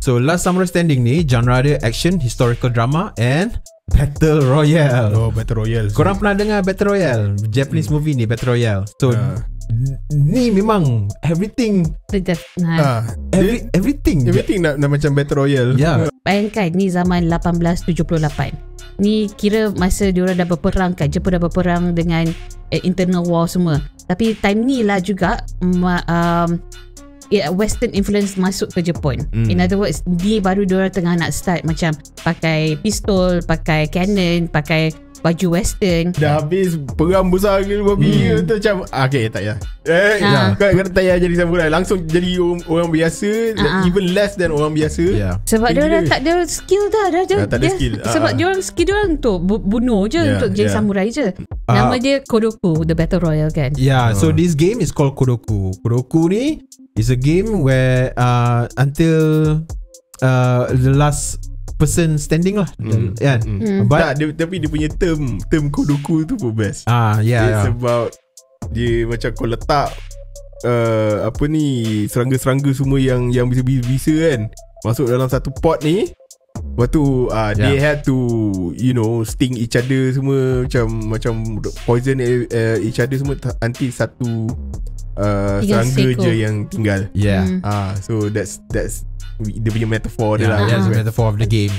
So Last Samurai Standing ni genre dia action, historical drama and Battle Royale. Oh, Battle Royale. Korang pernah dengar Battle Royale? Japanese movie ni Battle Royale. So ni memang everything everything nak macam Battle Royale. Yeah. Bayangkan ni zaman 1878. Ni kira masa diorang dah berperang kan, Jepun dah berperang dengan internal war semua. Tapi time ni lah juga Western influence masuk ke Jepun. In other words, ni baru diorang tengah nak start macam pakai pistol, pakai cannon, pakai baju western. Dah habis perang besar ke babi tu macam okay tak payah. Kau tak payah jadi samurai, langsung jadi orang biasa, even less than orang biasa. Sebab dia dah tak ada skill dah tak ada skill. Sebab dia orang skill dia orang untuk bunuh je, untuk jadi samurai je. Nama dia Kodoku, the Battle Royale kan. So this game is called Kodoku. Kodoku ni is a game where until the last person standing lah. But tapi dia punya term Kodoku tu pun best. It's about dia macam kau letak apa ni, serangga-serangga semua yang bisa kan masuk dalam satu pot ni. Lepas tu they had to sting each other semua, macam poison each other semua until satu serangga je yang tinggal. Yeah. So that's dia punya metaphor dia lah. That's the metaphor of the game.